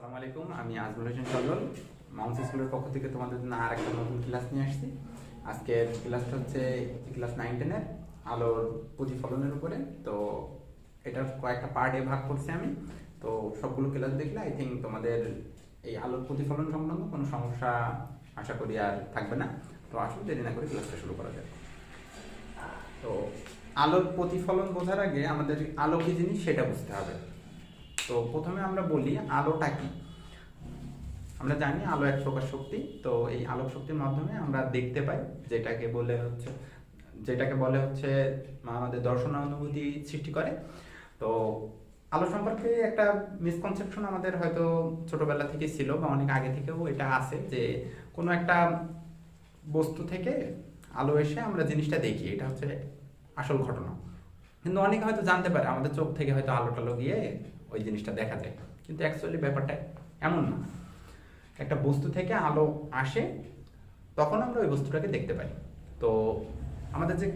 আসসালামু আলাইকুম, আমি আজমল হোসেন সজল মাউন্ট স্কুলের পক্ষ থেকে তোমাদের জন্য আর একটা নতুন ক্লাস নিয়ে আসছি। আজকের ক্লাসটা হচ্ছে ক্লাস 9-10-এর আলোর প্রতিফলনের উপরে। তো এটার কয়েকটা পার্টে ভাগ করছি আমি। তো সবগুলো ক্লাস দেখলে আই থিঙ্ক তোমাদের এই আলোর প্রতিফলন সংক্রান্ত কোনো সমস্যা আশা করি আর থাকবে না। তো আসলে দেরি না করে ক্লাসটা শুরু করা যায়। তো আলোর প্রতিফলন বোঝার আগে আমাদের আলো কি জিনিস সেটা বুঝতে হবে। তো প্রথমে আমরা বলি আলোটা কি। আমরা জানি আলো এক প্রকার শক্তি। তো এই আলোক শক্তির মাধ্যমে আমরা দেখতে পাই, যেটাকে বলে হচ্ছে আমাদের দর্শনানুভূতি সৃষ্টি করে। তো আলো সম্পর্কে একটা মিসকনসেপশন আমাদের হয়তো ছোটবেলা থেকে ছিল বা অনেক আগে থেকেও এটা আছে, যে কোনো একটা বস্তু থেকে আলো এসে আমরা জিনিসটা দেখি, এটা হচ্ছে আসল ঘটনা। কিন্তু অনেকে হয়তো জানতে পারে আমাদের চোখ থেকে হয়তো আলো টালো গিয়ে ওই জিনিসটা দেখা যায়, কিন্তু অ্যাকচুয়ালি ব্যাপারটা এমন না। একটা বস্তু থেকে আলো আসে, তখন আমরা ওই বস্তুটাকে দেখতে পাই। তো আমাদের যে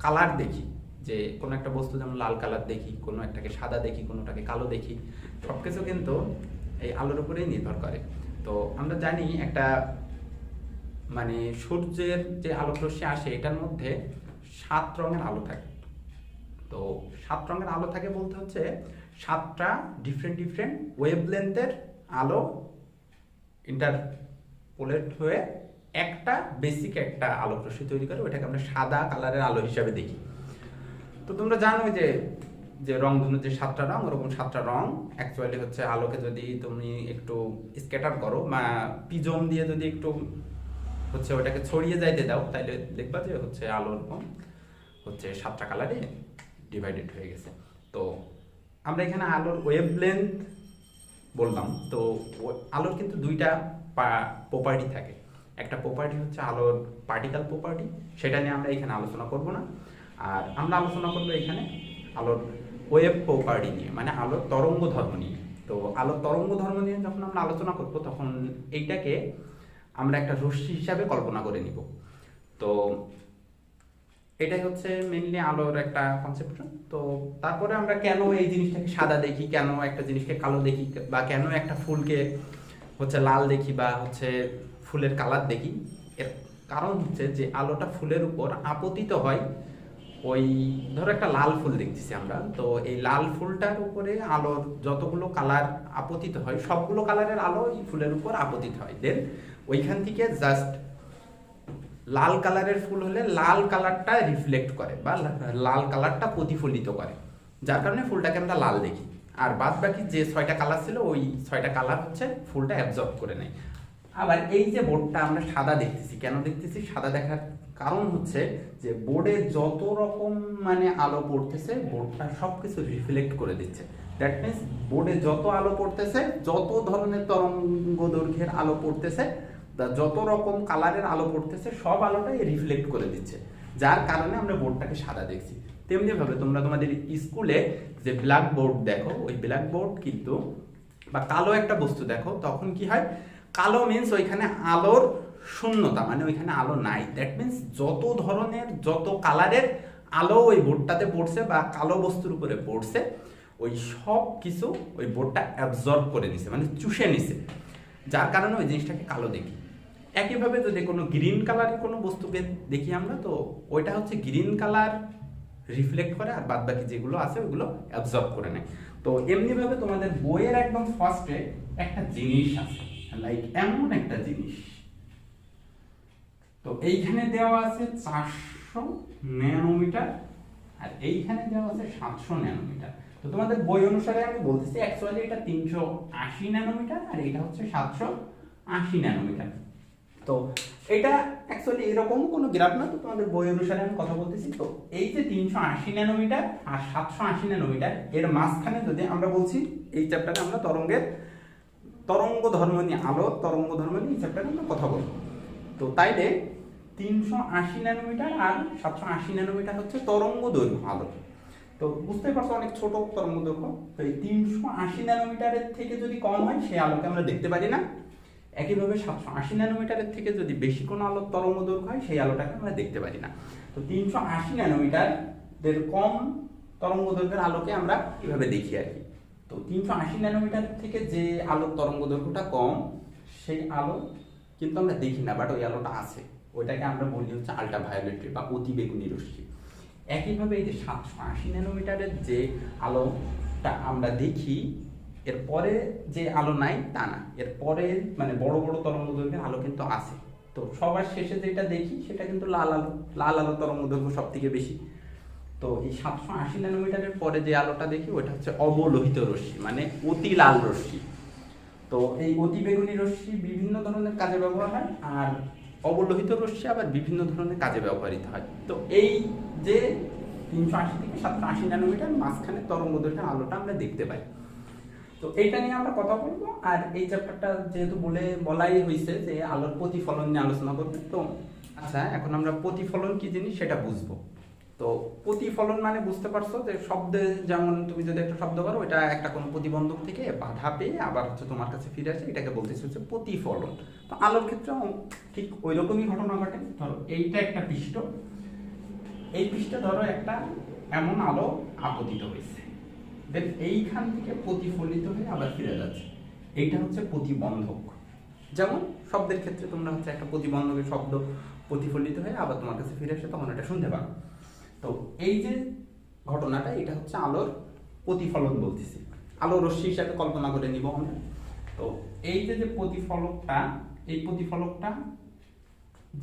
কালার দেখি, যে কোনো একটা বস্তু যেমন লাল কালার দেখি, কোনো একটাকে সাদা দেখি, কোনোটাকে কালো দেখি, সব কিছু কিন্তু এই আলোর উপরেই নির্ভর করে। তো আমরা জানি একটা মানে সূর্যের যে আলোক রশ্মি আসে এটার মধ্যে 7 রঙের আলো থাকে। তো 7 রঙের আলো থাকে বলতে হচ্ছে 7টা ডিফারেন্ট ওয়েভলেন্থের আলো ইন্টারপোলেট হয়ে একটা বেসিক একটা আলোক রশ্মি তৈরি করে, ওইটাকে আমরা সাদা কালারের আলো হিসাবে দেখি। তো তোমরা জানো যে রংধনুর যে 7টা রং, ওরকম 7টা রং অ্যাকচুয়ালি হচ্ছে আলোকে যদি তুমি একটু স্ক্যাটার করো বা প্রিজম দিয়ে যদি একটু হচ্ছে ওটাকে ছড়িয়ে যাইতে দাও, তাইলে দেখবা যে হচ্ছে আলো এরকম হচ্ছে 7টা কালারে ডিভাইডেড হয়ে গেছে। তো আমরা এখানে আলোর ওয়েভলেন্থ বললাম। তো আলোর কিন্তু 2টা প্রপার্টি থাকে। একটা প্রপার্টি হচ্ছে আলোর পার্টিকেল প্রপার্টি, সেটা নিয়ে আমরা এখানে আলোচনা করব না। আর আমরা আলোচনা করবো এখানে আলোর ওয়েভ প্রপার্টি নিয়ে, মানে আলোর তরঙ্গ ধর্ম নিয়ে। তো আলোর তরঙ্গ ধর্ম নিয়ে যখন আমরা আলোচনা করবো, তখন এইটাকে আমরা একটা রশ্মি হিসাবে কল্পনা করে নিব। তো এটাই হচ্ছে মেইনলি আলোর একটা কনসেপশন। তো তারপরে আমরা কেন এই জিনিসটাকে সাদা দেখি, কেন একটা জিনিসকে কালো দেখি, বা কেন একটা ফুলকে হচ্ছে লাল দেখি বা হচ্ছে ফুলের কালার দেখি, এর কারণ হচ্ছে যে আলোটা ফুলের উপর আপতিত হয়। ওই ধরো একটা লাল ফুল দেখতেছি আমরা, তো এই লাল ফুলটার উপরে আলোর যতগুলো কালার আপতিত হয়, সবগুলো কালারের আলো এই ফুলের উপর আপতিত হয়। দেন ওইখান থেকে জাস্ট লাল কালারের ফুল হলে লাল কালারটা রিফ্লেক্ট করে বা লাল কালারটা প্রতিফলিত করে, যার কারণে ফুলটাকে আমরা লাল দেখি। আর বাদ বাকি যে 6টা কালার ছিল, ওই 6টা কালার হচ্ছে ফুলটা অ্যাবজর্ব করে নেয়। আবার এই যে বোর্ডটা আমরা সাদা দেখতেছি, কেন দেখতেছি সাদা দেখার কারণ হচ্ছে যে বোর্ডে যত রকম মানে আলো পড়তেছে, বোর্ডটা সবকিছু রিফ্লেক্ট করে দিচ্ছে। দ্যাট মিনস বোর্ডে যত আলো পড়তেছে, যত ধরনের তরঙ্গ দৈর্ঘ্যের আলো পড়তেছে, যত রকম কালারের আলো পড়তেছে, সব আলোটাই রিফ্লেক্ট করে দিচ্ছে, যার কারণে আমরা বোর্ডটাকে সাদা দেখছি। তেমনি ভাবে তোমরা তোমাদের স্কুলে যে ব্ল্যাক বোর্ড দেখো, ওই ব্ল্যাক বোর্ড কিন্তু বা কালো একটা বস্তু দেখো, তখন কি হয়, কালো মিন্স ওইখানে আলোর শূন্যতা, মানে ওইখানে আলো নাই। দ্যাট মিন্স যত ধরনের যত কালারের আলো ওই বোর্ডটাতে পড়ছে বা কালো বস্তুর উপরে পড়ছে, ওই সব কিছু ওই বোর্ডটা অ্যাবজর্ব করে নিছে, মানে চুষে নিছে, যার কারণে ওই জিনিসটাকে কালো দেখি। একইভাবে যদি কোনো গ্রিন কালারের কোনো বস্তুকে দেখি আমরা, তো ওইটা হচ্ছে গ্রিন কালার রিফ্লেক্ট করে, আর বাদ বাকি যেগুলো আছে ওইগুলো অ্যাবজর্ব করে নেয়। তো এমনিভাবে তোমাদের বইয়ের একদম ফার্স্টে একটা জিনিস আছে, লাইক এমন একটা জিনিস। তো এইখানে দেওয়া আছে 400 ন্যানোমিটার, আর এইখানে দেওয়া আছে 700 ন্যানোমিটার। তো তোমাদের বই অনুসারে আমি বলতেছি, অ্যাকচুয়ালি এটা 380 ন্যানোমিটার আর এটা হচ্ছে 780 ন্যানোমিটার। তো এটা অ্যাকচুয়ালি এরকম কোনো গ্রাফ না, তো তোমাদের বই অনুসারে আমি কথা বলতেছি। তো এই যে 380 ন্যানোমিটার আর 780 ন্যানোমিটার, এর মাঝখানে যদি আমরা বলছি, এই চ্যাপ্টারে আমরা তরঙ্গ ধর্ম নিয়ে, আলো তরঙ্গ ধর্ম নিয়ে এই চ্যাপ্টারে আমরা কথা বলবো। তো তাইলে 380 ন্যানোমিটার আর 780 ন্যানোমিটার হচ্ছে তরঙ্গ দৈর্ঘ্য আলো। তো বুঝতেই পারছো অনেক ছোট তরঙ্গ দৈর্ঘ্য। তো এই 380 ন্যানোমিটারের থেকে যদি কম হয়, সেই আলোকে আমরা দেখতে পারি না। একইভাবে 780 ন্যানোমিটারের থেকে যদি বেশি কোনো আলোর তরঙ্গ দৈর্ঘ্য হয়, সেই আলোটাকে আমরা দেখতে পারি না। তো 380 ন্যানোমিটারের কম তরঙ্গ দৈর্ঘ্যের আলোকে আমরা কিভাবে দেখি আর কি। তো 380 ন্যানোমিটার থেকে যে আলোর তরঙ্গ দৈর্ঘ্যটা কম, সেই আলো কিন্তু আমরা দেখি না, বাট ওই আলোটা আছে, ওইটাকে আমরা বলি হচ্ছে আল্ট্রাভায়োলেট বা অতিবেগুনি রশ্মি। একইভাবে এই যে 780 ন্যানোমিটারের যে আলোটা আমরা দেখি, এরপরে যে আলো নাই তা না, এরপরে মানে বড় বড় তরঙ্গ দৈর্ঘ্যের আলো কিন্তু আছে। তো সবার শেষে যেটা দেখি সেটা কিন্তু লাল আলো, লাল আলো তরঙ্গ দৈর্ঘ্য সব থেকে বেশি। তো এই 780 ন্যানোমিটারের পরে যে আলোটা দেখি ওটা হচ্ছে অবলোহিত রশ্মি, মানে অতি লাল রশ্মি। তো এই অতিবেগুনি রশ্মি বিভিন্ন ধরনের কাজে ব্যবহার হয়, আর অবলোহিত রশ্মি আবার বিভিন্ন ধরনের কাজে ব্যবহৃত হয়। তো এই যে 380 থেকে 780 ন্যানোমিটার মাঝখানে তরঙ্গ দৈর্ঘ্যের আলোটা আমরা দেখতে পাই। তো এইটা নিয়ে আমরা কথা বলবো। আর এই চ্যাপ্টারটা যেহেতু বলাই হয়েছে যে আলোর প্রতিফলন নিয়ে আলোচনা করবে, তো আচ্ছা এখন আমরা প্রতিফলন কি জিনিস সেটা বুঝবো। তো প্রতিফলন মানে বুঝতে পারছো যে শব্দে, যেমন তুমি যদি একটা শব্দ করো, এটা একটা কোনো প্রতিবন্ধক থেকে বাধা পেয়ে আবার হচ্ছে তোমার কাছে ফিরে আসে, এটাকে বলতেছে হচ্ছে প্রতিফলন। তো আলোর ক্ষেত্রেও ঠিক ওই রকমই ঘটনা ঘটে। ধরো এইটা একটা পৃষ্ঠ, এই পৃষ্ঠে ধরো একটা এমন আলো আপতিত হয়েছে, দেন এইখান থেকে প্রতিফলিত হয়ে আবার ফিরে যাচ্ছে, এইটা হচ্ছে প্রতিবন্ধক। যেমন শব্দের ক্ষেত্রে তোমরা হচ্ছে একটা প্রতিবন্ধকের শব্দ প্রতিফলিত হয়ে আবার তোমার কাছে ফিরে আসে, তখন এটা শুনতে পারো। তো এই যে ঘটনাটা, এটা হচ্ছে আলোর প্রতিফলন বলতেছি, আলো রশ্মি হিসাবে কল্পনা করে নিব আমরা। তো এই যে প্রতিফলকটা, এই প্রতিফলকটা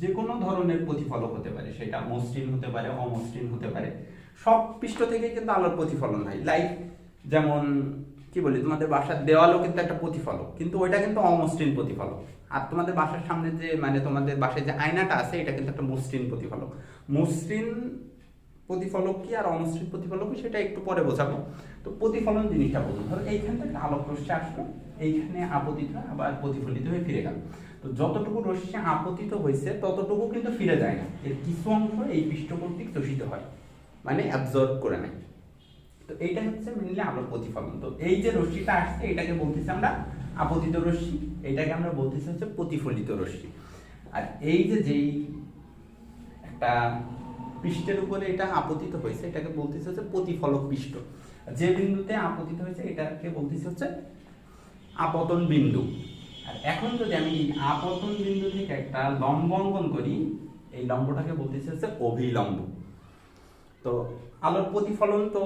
যে কোনো ধরনের প্রতিফলক হতে পারে, সেটা মসৃণ হতে পারে, অমসৃণ হতে পারে। সব পৃষ্ঠ থেকে কিন্তু আলোর প্রতিফলন হয়। লাইক যেমন কি বলি, তোমাদের বাসার দেওয়ালও কিন্তু একটা প্রতিফলক, কিন্তু ওইটা কিন্তু অমসৃণ প্রতিফলক। আর তোমাদের বাসার সামনে যে মানে তোমাদের বাসায় যে আয়নাটা আছে, এটা কিন্তু একটা মসৃণ প্রতিফলক। মসৃণ প্রতিফলক কি আর অমসৃণ প্রতিফলক কি সেটা একটু পরে বোঝাবো। তো প্রতিফলন জিনিসটা বলুন, ধরো এইখান থেকে আলোক রশ্মি আসলো, এইখানে আপতিত হয় আবার প্রতিফলিত হয়ে ফিরে গেল। তো যতটুকু রশ্মি আপতিত হয়েছে ততটুকু কিন্তু ফিরে যায় না, এর কিছু অংশ এই পৃষ্ঠ কর্তৃক শোষিত হয়, মানে অ্যাবজর্ব করে নেয়। তো এইটা হচ্ছে মেনলি আলোর প্রতিফলন। তো এই যে রশ্মিটা আসছে, এটাকে বলতেছি আমরা আপতিত রশ্মি, এটাকে আমরা বলতেছি হচ্ছে প্রতিফলিত রশ্মি। আর এই যেই একটা পৃষ্ঠের উপরে এটা আপতিত হয়েছে, এটাকে বলতেছে হচ্ছে প্রতিফলক পৃষ্ঠ। যে বিন্দুতে আপতিত হয়েছে এটাকে বলতেছে হচ্ছে আপতন বিন্দু। আর এখন যদি আমি এই আপতন বিন্দু থেকে একটা লম্ব অঙ্কন করি, এই লম্বটাকে বলতেছে হচ্ছে অভিলম্ব। তো আলোর প্রতিফলন তো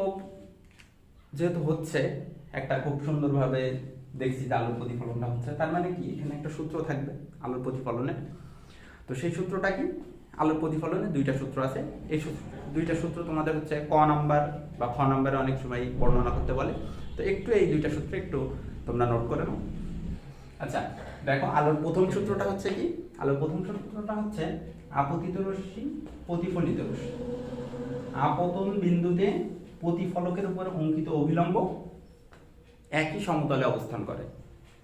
যেহেতু হচ্ছে, একটা খুব সুন্দরভাবে দেখছি যে আলোর প্রতিফলনটা হচ্ছে, তার মানে কি এখানে একটা সূত্র থাকবে আলোর প্রতিফলনের। তো সেই সূত্রটা কি? আলোর প্রতিফলনের দুইটা সূত্র আছে। এই দুইটা সূত্র তোমাদের হচ্ছে ক নাম্বার বা খ নাম্বারে অনেক সময় বর্ণনা করতে বলে। তো একটু এই দুইটা সূত্র একটু তোমরা নোট করে নাও। আচ্ছা দেখো, আলোর প্রথম সূত্রটা হচ্ছে কি? আলোর প্রথম সূত্রটা হচ্ছে আপতিত রশ্মি প্রতিফলিত রশ্মি, আপতন বিন্দুতে প্রতিফলকের উপর অঙ্কিত অভিলম্ব একই সমতলে অবস্থান করে।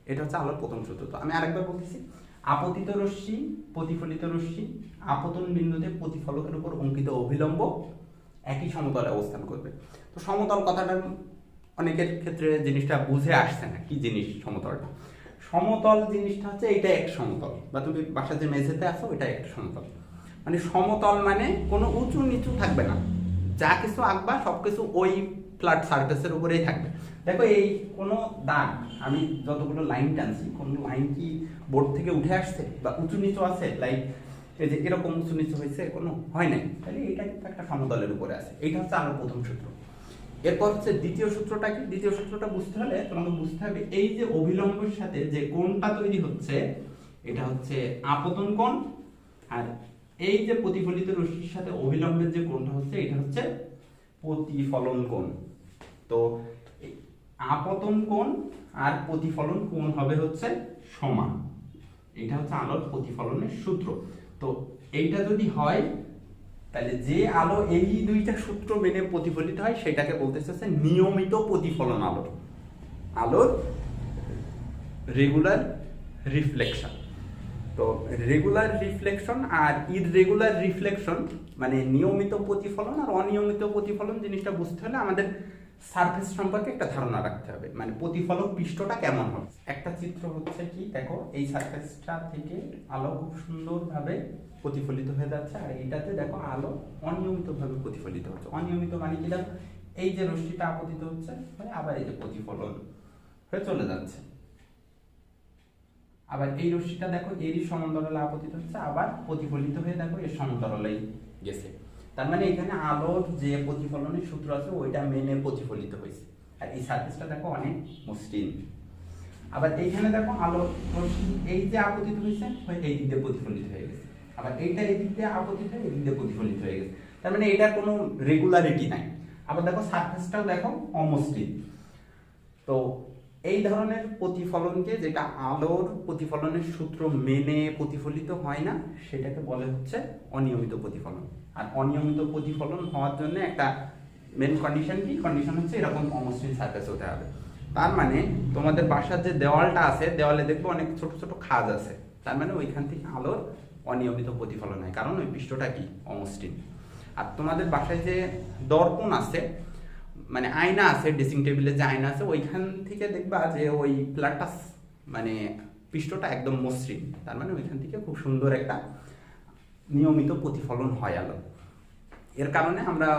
এটা হচ্ছে আলোর প্রথম সূত্র। তো আমি আরেকবার বলতেছি, আপতিত রশ্মি প্রতিফলিত রশ্মি আপতন বিন্দুতে প্রতিফলকের উপর অঙ্কিত অভিলম্ব একই সমতলে অবস্থান করবে। তো সমতল কথাটা অনেকের ক্ষেত্রে জিনিসটা বুঝে আসছে না, কি জিনিস সমতলটা। সমতল জিনিসটা হচ্ছে এটা এক সমতল, বা তুমি বাসার যে মেঝেতে আছো এটা একটা সমতল। মানে সমতল মানে কোনো উঁচু নিচু থাকবে না, যা কিছু আঁকবা সবকিছু ওই ফ্ল্যাট সারফেসের উপরেই থাকবে। দেখো এই কোনো দাগ, আমি যতগুলো লাইন টানছি, কোনো লাইন কি বোর্ড থেকে উঠে আসছে বা উঁচু নিচু আছে? লাইক এই যে এরকম উঁচু নিচু হয়েছে, কোনো হয় নাই, তাহলে এটা কিন্তু একটা সমতলের উপরে আছে। এইটা হচ্ছে আলোর প্রথম সূত্র। এরপর হচ্ছে দ্বিতীয় সূত্রটা কি? দ্বিতীয় সূত্রটা বুঝতে হলে তোমাকে বুঝতে হবে এই যে অভিলম্বের সাথে যে কোণটা তৈরি হচ্ছে, এটা হচ্ছে আপতন কোণ। আর এই যে প্রতিফলিত রশ্মির সাথে অভিলম্বের যে কোণটা হচ্ছে, এটা হচ্ছে প্রতিফলন কোণ। তো আপতন কোণ আর প্রতিফলন কোণ হবে হচ্ছে সমান। এটা হচ্ছে আলোর প্রতিফলনের সূত্র। তো এইটা যদি হয়, তাহলে যে আলো এই দুইটা সূত্র মেনে প্রতিফলিত হয় সেটাকে বলতেছে হচ্ছে নিয়মিত প্রতিফলন আলোর, আলোর রেগুলার রিফ্লেকশন। তো রেগুলার রিফ্লেকশন আর ইররেগুলার রিফ্লেকশন মানে নিয়মিত প্রতিফলন আর অনিয়মিত প্রতিফলন জিনিসটা বুঝতে হলে আমাদের সারফেস সম্পর্কে একটা ধারণা রাখতে হবে, মানে প্রতিফলক পৃষ্ঠটা কেমন হবে। একটা চিত্র হচ্ছে কি, দেখো এই সারফেসটা থেকে আলো খুব সুন্দরভাবে প্রতিফলিত হয়ে যাচ্ছে, আর এইটাতে দেখো আলো অনিয়মিতভাবে প্রতিফলিত হচ্ছে। অনিয়মিত মানে কি? দেখো এই যে রশ্মিটা আপতিত হচ্ছে মানে আবার এই যে প্রতিফলন হয়ে চলে যাচ্ছে, আবার এই রশ্মিটা দেখো এরই সমান্তরালে আপতিত হচ্ছে, আবার প্রতিফলিত হয়ে দেখো এর সমান্তরালেই গেছে। তার মানে এখানে আলোর যে প্রতিফলনের সূত্র আছে ওইটা মেনে প্রতিফলিত হয়েছে। আর এই সারফেসটা দেখো অনেক মসৃণ। আবার এইখানে দেখো আলো রশ্মি এই যে আপতিত হয়েছে এই দিক দিয়ে প্রতিফলিত হয়ে গেছে, আবার এইটা এই দিক দিয়ে আপতিত হয়ে এই দিক দিয়ে প্রতিফলিত হয়ে গেছে। তার মানে এটার কোনো রেগুলারিটি নাই। আবার দেখো সারফেসটাও দেখো অমসৃণ। তো এই ধরনের প্রতিফলনকে, যেটা আলোর প্রতিফলনের সূত্র মেনে প্রতিফলিত হয় না, সেটাকে বলে হচ্ছে অনিয়মিত প্রতিফলন। আর অনিয়মিত প্রতিফলন হওয়ার জন্য একটা মেন কন্ডিশন কি? কন্ডিশন হচ্ছে এরকম অমসৃণ সারফেস হতে হবে। তার মানে তোমাদের বাসার যে দেওয়ালটা আছে, দেওয়ালে দেখবো অনেক ছোট ছোট খাঁজ আছে, তার মানে ওইখান থেকে আলোর অনিয়মিত প্রতিফলন হয়, কারণ ওই পৃষ্ঠটা কি? অমসৃণ। আর তোমাদের বাসায় যে দর্পণ আছে, মানে আয়না আছে, ড্রেসিং টেবিলের যে আয়না আছে, ওইখান থেকে দেখবা যে ওই ফ্ল্যাটটা মানে পৃষ্ঠটা একদম মসৃণ, তার মানে ওইখান থেকে খুব সুন্দর একটা নিয়মিত প্রতিফলন হয় আলো। এর কারণে আমরা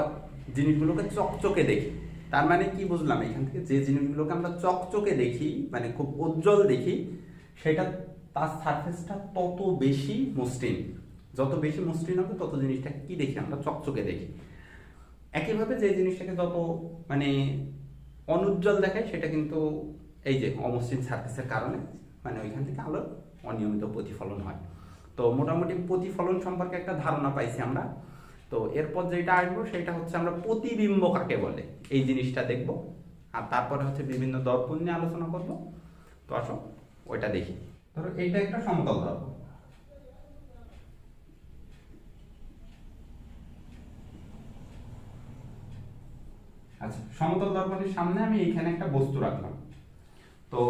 জিনিসগুলোকে চকচকে দেখি। তার মানে কি বুঝলাম? এখান থেকে যে জিনিসগুলোকে আমরা চকচকে দেখি, মানে খুব উজ্জ্বল দেখি, সেটা তার সারফেসটা তত বেশি মসৃণ। যত বেশি মসৃণ হবে তত জিনিসটা কি দেখি? আমরা চকচকে দেখি। একইভাবে যে জিনিসটাকে যত মানে অনুজ্জ্বল দেখায়, সেটা কিন্তু এই যে অমসৃণ সারফেসের কারণে মানে ওইখান থেকে আলোর অনিয়মিত প্রতিফলন হয়। তো মোটামুটি প্রতিফলন সম্পর্কে একটা ধারণা পাইছি আমরা। তো এরপর যেটা আসবো সেটা হচ্ছে আমরা প্রতিবিম্ব কাকে বলে এই জিনিসটা দেখব, আর তারপরে হচ্ছে বিভিন্ন দর্পণ নিয়ে আলোচনা করব। তো আসো ওইটা দেখি। ধরো এইটা একটা সমতল দর্পণ। আচ্ছা, সমতল দর্পণের সামনে আমি এইখানে একটা বস্তু রাখলাম। তো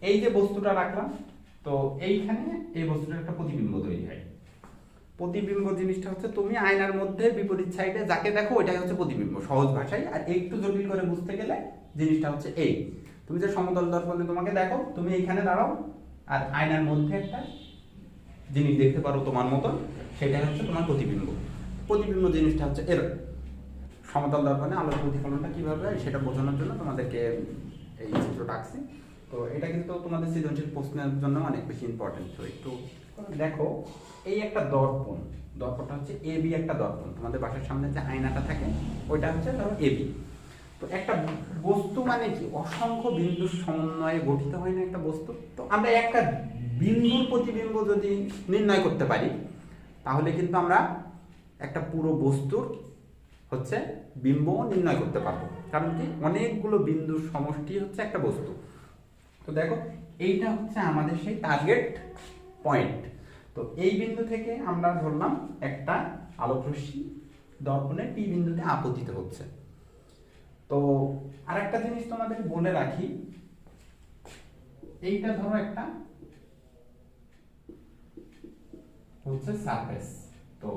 এই যে বস্তুটা রাখলাম, তো এইখানে এই বস্তুটার একটা প্রতিবিম্ব তৈরি হয়। প্রতিবিম্ব জিনিসটা হচ্ছে তুমি আয়নার মধ্যে বিপরীত সাইডে যাকে দেখো ওইটাই হচ্ছে প্রতিবিম্ব, সহজ ভাষায়। আর একটু জটিল করে বুঝতে গেলে জিনিসটা হচ্ছে এই, তুমি যে সমতল দর্পণে তোমাকে দেখো, তুমি এইখানে দাঁড়াও আর আয়নার মধ্যে একটা জিনিস দেখতে পারো তোমার মতন, সেটাই হচ্ছে তোমার প্রতিবিম্ব। প্রতিবিম্ব জিনিসটা হচ্ছে এর সমতল দর্পণে আলোর প্রতিফলনটা কিভাবে হয় সেটা বোঝানোর জন্য তোমাদেরকে এই চিত্রটা আঁকছি। তো এটা কিন্তু তোমাদের সৃজনশীল প্রশ্নের জন্য অনেক বেশি ইম্পর্টেন্ট। তো একটু দেখো, এই একটা দর্পণ, দর্পণটা হচ্ছে এবি একটা দর্পণ। তোমাদের বাসার সামনে যে আয়নাটা থাকে ওইটা হচ্ছে ধরো এবি। তো একটা বস্তু মানে কি? অসংখ্য বিন্দুর সমন্বয়ে গঠিত হয় না একটা বস্তু? তো আমরা একটা বিন্দুর প্রতিবিম্ব যদি নির্ণয় করতে পারি, তাহলে কিন্তু আমরা একটা পুরো বস্তুর হচ্ছে বিম্ব নির্ণয় করতে পারবো। কারণ কি? অনেকগুলো বিন্দুর সমষ্টি হচ্ছে একটা বস্তু। তো দেখো, এইটা হচ্ছে আমাদের সেই টার্গেট পয়েন্ট। তো এই বিন্দু থেকে আমরা ধরলাম একটা আলোক রশ্মি দর্পণের পি বিন্দুতে আপতিত হচ্ছে। তো আরেকটা জিনিস তোমাদের বলে রাখি, এইটা ধরো একটা হচ্ছে সারফেস। তো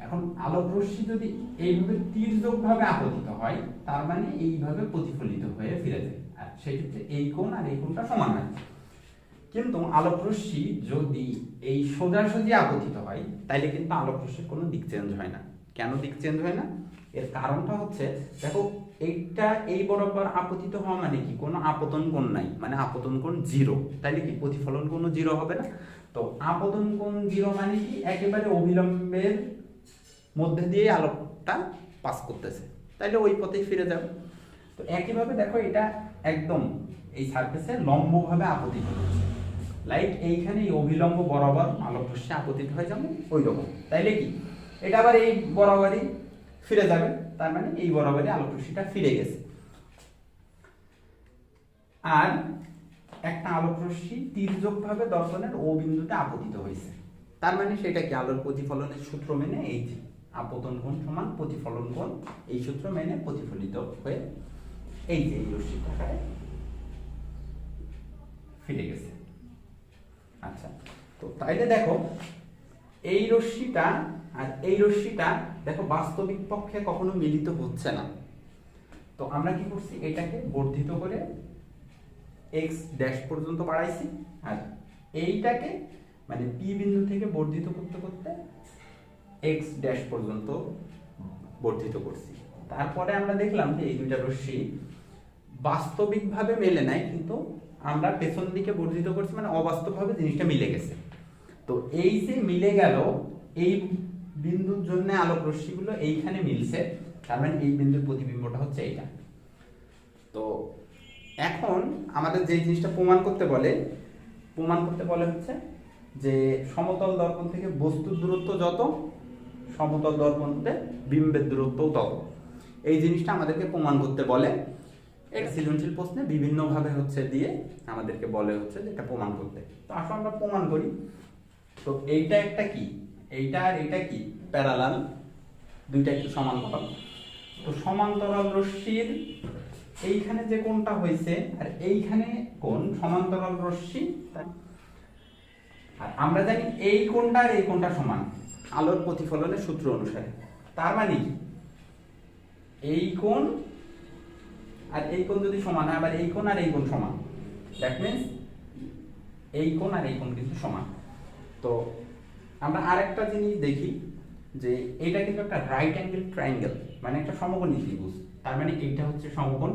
এখন আলোক রশ্মি যদি এইভাবে তির্যকভাবে আপতিত হয়, তার মানে এইভাবে প্রতিফলিত হয়ে ফিরে যায়, আর সেই ক্ষেত্রে এই কোণ আর এই কোণটা সমান হয়। কিন্তু আলোক রশ্মি যদি এই সোজাসুজি আপতিত হয়, তাইলে কিন্তু আলোক রশ্মির কোনো দিক চেঞ্জ হয় না। কেন দিক চেঞ্জ হয় না? এর কারণটা হচ্ছে, দেখো এইটা এই বরাবর আপতিত হওয়া মানে কি? কোনো আপতন কোণ নাই, মানে আপতন কোণ জিরো। তাইলে কি প্রতিফলন কোনো জিরো হবে না? তো আপতন কোণ জিরো মানে কি? একেবারে অবিলম্বের মধ্যে দিয়ে আলোকটা পাস করতেছে, তাইলে ওই পথেই ফিরে যাবে। তো একইভাবে দেখো, এটা একদম এই সারফেসে লম্বভাবে আপতিত হচ্ছে, লাইট এইখানে এই অভিলম্ব বরাবর আলোক রশ্মি আপতিত হয়ে যাবে ওই রকম। তাইলে কি এটা আবার এই বরাবরই ফিরে যাবে, তার মানে এই বরাবরই আলোক রশ্মিটা ফিরে গেছে। আর একটা আলোক রশ্মি তির্যকভাবে দর্পণের ও বিন্দুতে আপতিত হয়েছে, তার মানে সেটা কি? আলোর প্রতিফলনের সূত্র মেনে এই যে আপতন কোণ সমান প্রতিফলন কোণ, এই সূত্র মেনে প্রতিফলিত হয়ে এই যে এই রশ্মিটায় ফিরে গেছে। আচ্ছা, তো তাইলে দেখো এই রশ্মিটা আর এই রশ্মিটা দেখো বাস্তবিক পক্ষে কখনো মিলিত হচ্ছে না। তো আমরা কি করছি? এটাকে বর্ধিত করে x ড্যাশ পর্যন্ত বাড়াইছি, আর এইটাকে মানে পি বিন্দু থেকে বর্ধিত করতে করতে x ড্যাশ পর্যন্ত বর্ধিত করছি। তারপরে আমরা দেখলাম যে এই দুইটা রশ্মি বাস্তবিকভাবে মেলে নাই, কিন্তু আমরা পেছন দিকে বর্ধিত করছি, মানে অবাস্তবভাবে জিনিসটা মিলে গেছে। তো এই যে মিলে গেল, এই বিন্দুর জন্য আলোক রশ্মিগুলো এইখানে মিলছে, তার মানে এই বিন্দুর প্রতিবিম্বটা হচ্ছে এইটা। তো এখন আমাদের যে জিনিসটা প্রমাণ করতে বলে হচ্ছে যে সমতল দর্পণ থেকে বস্তুর দূরত্ব যত, সমতল দর্পণ হতে বিম্বের দূরত্বও তত। এই জিনিসটা আমাদেরকে প্রমাণ করতে বলে। এটা সৃজনশীল প্রশ্নে বিভিন্নভাবে হচ্ছে দিয়ে আমাদেরকে বলে হচ্ছে যে এটা প্রমাণ করতে। তো আসলে আমরা প্রমাণ করি। তো এইটা একটা কি, এইটা আর এইটা কি, প্যারালাল, দুইটা কি সমান্তরাল। তো সমান্তরাল রশ্মির এইখানে যে কোণটা হয়েছে আর এইখানে কোণ, সমান্তরাল রশ্মি, আর আমরা জানি এই কোণটা আর এই কোণটা সমান আলোর প্রতিফলনের সূত্র অনুসারে। তার মানে এই কোণ আর এই কোণ যদি সমান হয়, আবার এই কোণ আর এই কোণ সমান, দ্যাট মিন্স এই কোণ আর এই কোণ কিন্তু সমান। তো আমরা আরেকটা জিনিস দেখি যে এটা কিন্তু একটা রাইট অ্যাঙ্গেল ট্রায়াঙ্গেল, মানে একটা সমকোণী ত্রিভুজ। তার মানে এইটা হচ্ছে সমকোণ।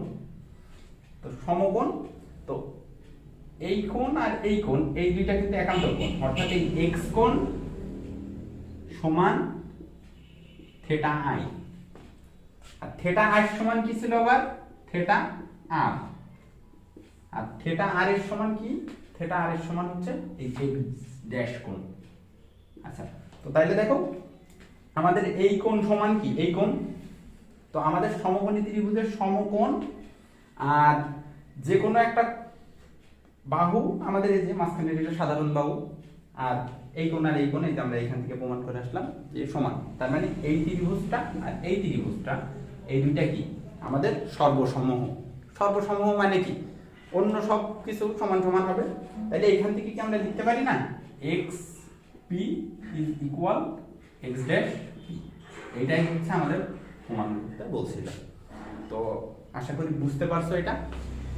তো সমকোণ, তো এই কোণ আর এই কোণ, এই দুইটা কিন্তু একান্তর কোণ, অর্থাৎ এই x কোণ সমান থিটা আই, আর থিটা আই সমান কি ছিল আবার, থিটা আর, আর থিটা আর এর সমান কি, থিটা আর এর সমান হচ্ছে এই x ড্যাশ কোণ। আচ্ছা, তো তাইলে দেখো আমাদের এই কোণ সমান কি, এই কোণ। তো আমাদের সমকোণী ত্রিভুজের সমকোণ আর যে কোনো একটা বাহু, আমাদের এই যে মাঝখানে এটা সাধারণ বাহু, আর এই কোণ আর এই কোণ, এই যে আমরা এখান থেকে প্রমাণ করে আসলাম যে সমান। তার মানে এই ত্রিভুজটা আর এই ত্রিভুজটা, এই দুইটা কি আমাদের সর্বসমূহ। সর্বসমূহ মানে কি, অন্য সব কিছু সমান সমান হবে। তাহলে এখান থেকে কি আমরা লিখতে পারি না, x P is equal x dash P. এইটাই হচ্ছে আমাদের প্রমাণ করতে বলছিল। তো আশা করি বুঝতে পারছো এটা।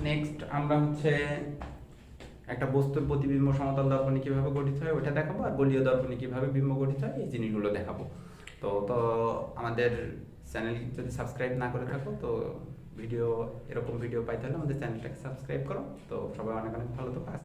নেক্সট আমরা হচ্ছে একটা বস্তুর প্রতিবিম্ব সমতল দর্পণে কিভাবে গঠিত হয় ওটা দেখাবো, আর গোলীয় দর্পণে কিভাবে বিম্ব গঠিত হয় এই জিনিসগুলো দেখাবো। তো আমাদের চ্যানেল যদি সাবস্ক্রাইব না করে থাকো, তো এরকম ভিডিও পাইতে হলে আমাদের চ্যানেলটাকে সাবস্ক্রাইব করো। তো সবাই অনেক অনেক ভালো থাকো।